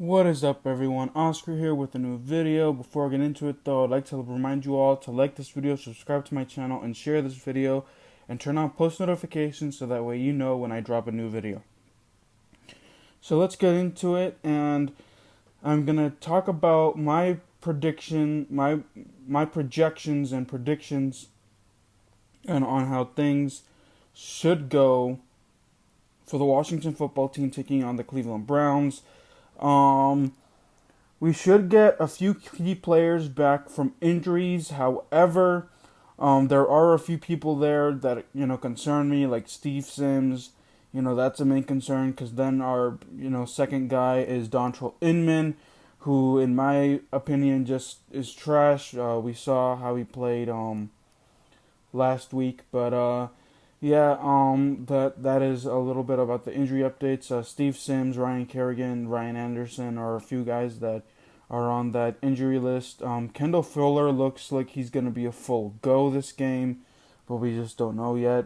What is up, everyone? Oscar here with a new video. Before I get into it though, I'd like to remind you all to like this video, subscribe to my channel, and share this video, and turn on post notifications so that way you know when I drop a new video. So let's get into it, and I'm gonna talk about my projections and predictions, and on how things should go for the Washington football team taking on the Cleveland Browns. We should get a few key players back from injuries. However, there are a few people there that concern me, like Steve Sims. That's a main concern because then our second guy is Dontrell Inman, who in my opinion just is trash. We saw how he played last week, but yeah, that is a little bit about the injury updates. Steve Sims, Ryan Kerrigan, Ryan Anderson are a few guys that are on that injury list. Kendall Fuller looks like he's going to be a full go this game, but we just don't know yet.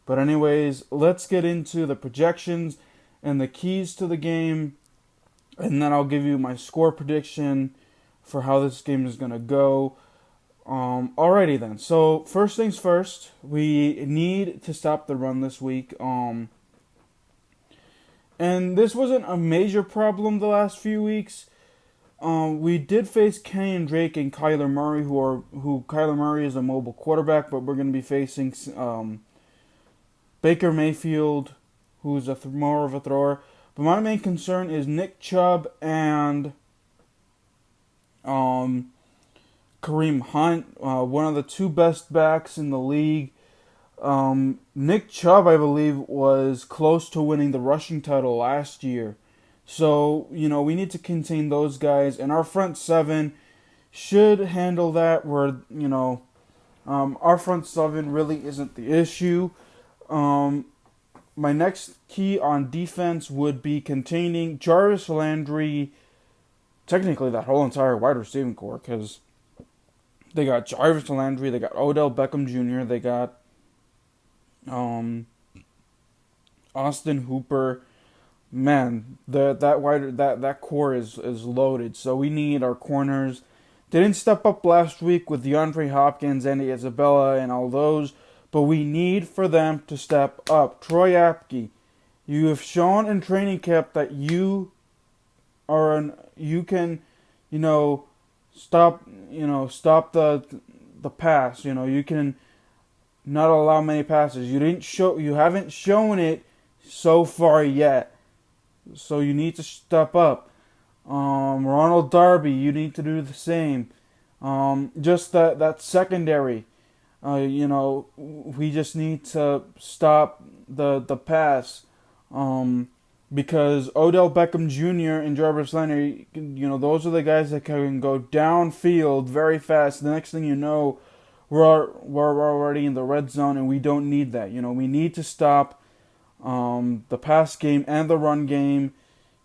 But anyways, let's get into the projections and the keys to the game, and then I'll give you my score prediction for how this game is going to go. Alrighty then. So first things first, we need to stop the run this week. And this wasn't a major problem the last few weeks. We did face Kenyan Drake and Kyler Murray, who Kyler Murray is a mobile quarterback, but we're going to be facing Baker Mayfield, who's more of a thrower. But my main concern is Nick Chubb and Kareem Hunt, one of the two best backs in the league. Nick Chubb, I believe, was close to winning the rushing title last year. So, we need to contain those guys. And our front seven should handle that where, our front seven really isn't the issue. My next key on defense would be containing Jarvis Landry, technically that whole entire wide receiving core, because they got Jarvis Landry, they got Odell Beckham Jr., they got Austin Hooper. Man, that core is loaded. So we need our corners. They didn't step up last week with DeAndre Hopkins, Andy Isabella, and all those, but we need for them to step up. Troy Apke, you have shown in training camp that you can, stop the pass. You can not allow many passes. You haven't shown it so far yet. So you need to step up. Ronald Darby, you need to do the same. Just that secondary. We just need to stop the pass. Because Odell Beckham Jr. and Jarvis Landry, those are the guys that can go downfield very fast. The next thing you know, we're already in the red zone, and we don't need that. We need to stop the pass game and the run game.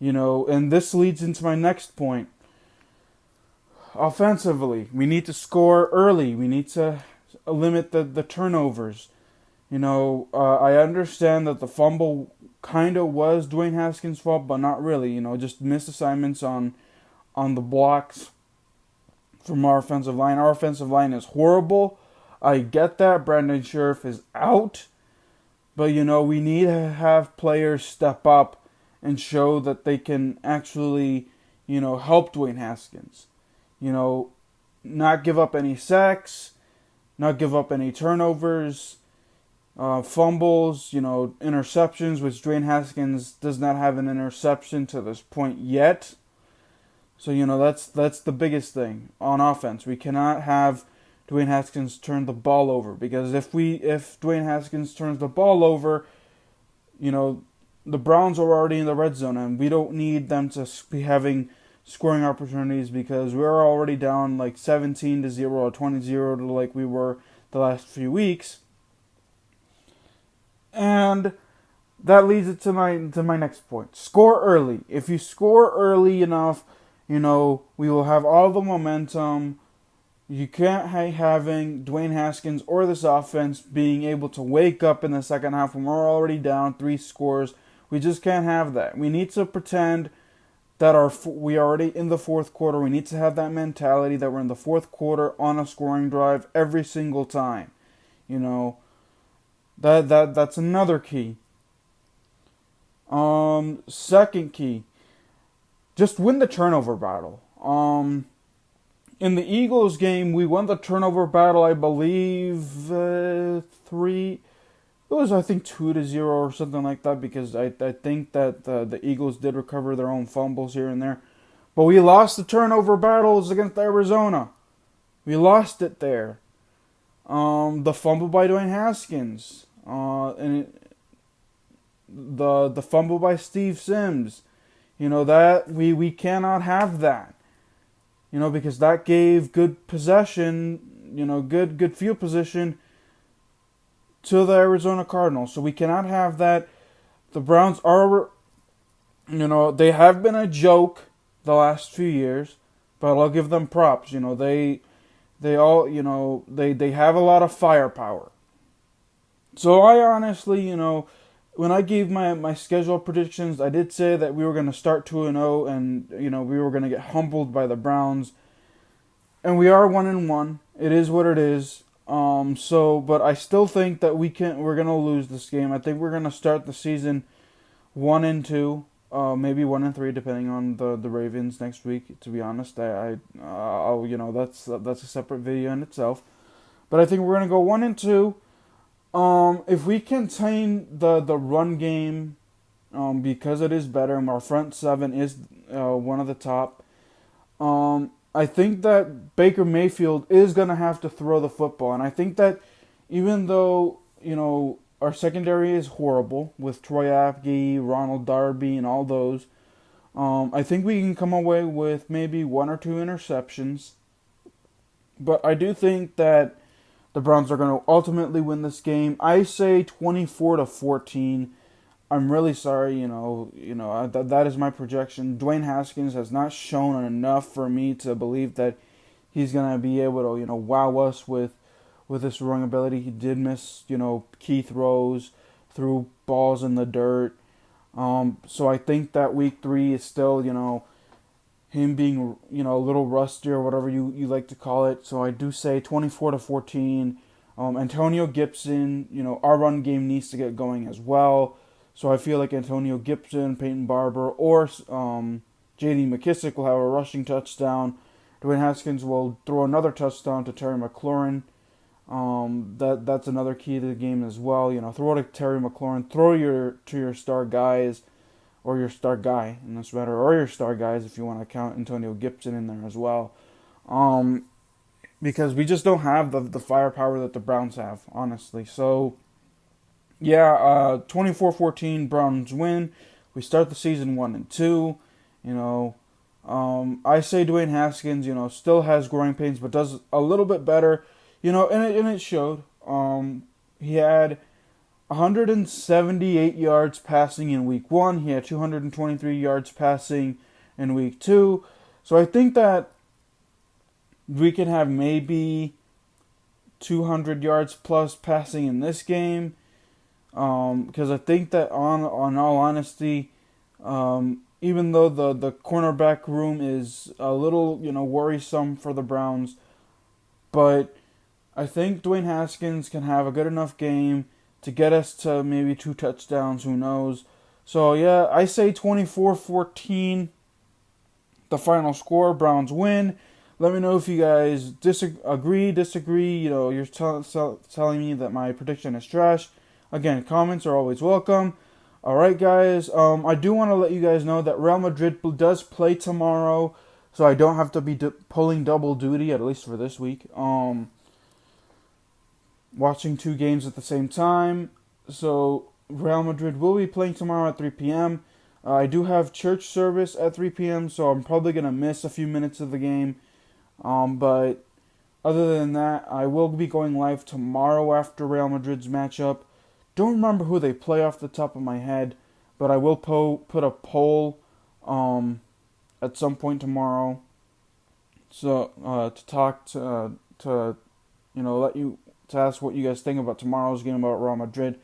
And this leads into my next point. Offensively, we need to score early. We need to limit the turnovers. I understand that the fumble kind of was Dwayne Haskins' fault, but not really. Just missed assignments on the blocks from our offensive line. Our offensive line is horrible. I get that. Brandon Scherff is out. But, we need to have players step up and show that they can actually, help Dwayne Haskins. Not give up any sacks, not give up any turnovers, fumbles, interceptions, which Dwayne Haskins does not have an interception to this point yet. So, that's the biggest thing on offense. We cannot have Dwayne Haskins turn the ball over, because if Dwayne Haskins turns the ball over, the Browns are already in the red zone, and we don't need them to be having scoring opportunities, because we're already down like 17-0 or 20-0 like we were the last few weeks. And that leads it to my next point. Score early. If you score early enough, we will have all the momentum. You can't having Dwayne Haskins or this offense being able to wake up in the second half when we're already down 3 scores. We just can't have that. We need to pretend that are we are already in the fourth quarter. We need to have that mentality that we're in the fourth quarter on a scoring drive every single time. You know, that's another key. Second key, just win the turnover battle. In the Eagles game, we won the turnover battle, I believe, three. It was, I think, 2-0 or something like that, because I think that the Eagles did recover their own fumbles here and there. But we lost the turnover battles against Arizona. We lost it there. The fumble by Dwayne Haskins. The fumble by Steve Sims. You know, that we cannot have that. You know, because that gave good possession, you know, good field position to the Arizona Cardinals. So we cannot have that. The Browns are, you know, they have been a joke the last few years, but I'll give them props. You know, they all, you know, they have a lot of firepower. So I honestly, you know, when I gave my schedule predictions, I did say that we were going to start 2-0, and you know, we were going to get humbled by the Browns, and we are 1-1. It is what it is. But I still think that we're going to lose this game. I think we're going to start the season 1-2, maybe 1-3, depending on the Ravens next week. To be honest, I'll, you know, that's a separate video in itself. But I think we're going to go 1-2. If we contain the run game, because it is better, and our front seven is one of the top, I think that Baker Mayfield is going to have to throw the football. And I think that even though, you know, our secondary is horrible with Troy Apke, Ronald Darby, and all those, I think we can come away with maybe 1 or 2 interceptions. But I do think that the Browns are going to ultimately win this game. I say 24-14. I'm really sorry, you know, that is my projection. Dwayne Haskins has not shown enough for me to believe that he's going to be able to, you know, wow us with his throwing ability. He did miss, you know, key throws, threw balls in the dirt. So I think that week 3 is still, you know, him being, you know, a little rusty or whatever you like to call it. So I do say 24-14. Antonio Gibson, you know, our run game needs to get going as well. So I feel like Antonio Gibson, Peyton Barber, or J.D. McKissick will have a rushing touchdown. Dwayne Haskins will throw another touchdown to Terry McLaurin. That's another key to the game as well. You know, throw to Terry McLaurin. Throw to your star guys, or your star guy in this matter, or your star guys if you want to count Antonio Gibson in there as well. Because we just don't have the firepower that the Browns have, honestly. So, yeah, 24-14, Browns win. We start the season 1-2. You know, I say Dwayne Haskins, you know, still has growing pains, but does a little bit better. You know, and it showed. He had 178 yards passing in week 1. He had 223 yards passing in week 2. So I think that we can have maybe 200 yards plus passing in this game. Because I think that on all honesty, even though the cornerback room is a little, you know, worrisome for the Browns, but I think Dwayne Haskins can have a good enough game to get us to maybe 2 touchdowns, who knows. So, yeah, I say 24-14, the final score, Browns win. Let me know if you guys disagree, you know, you're telling me that my prediction is trash. Again, comments are always welcome. Alright, guys, I do want to let you guys know that Real Madrid does play tomorrow, so I don't have to be pulling double duty, at least for this week. Watching 2 games at the same time. So Real Madrid will be playing tomorrow at 3 p.m. I do have church service at 3 p.m., so I'm probably going to miss a few minutes of the game. But other than that, I will be going live tomorrow after Real Madrid's matchup. Don't remember who they play off the top of my head, but I will put a poll at some point tomorrow. So to talk to you know, let you to ask what you guys think about tomorrow's game about Real Madrid.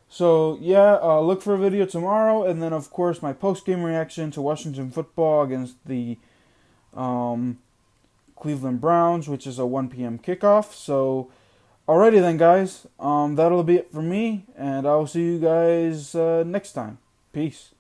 So yeah, look for a video tomorrow, and then of course my post game reaction to Washington football against the um, Cleveland Browns, which is a 1 p.m. kickoff. So alrighty then, guys. That'll be it for me, and I will see you guys next time. Peace.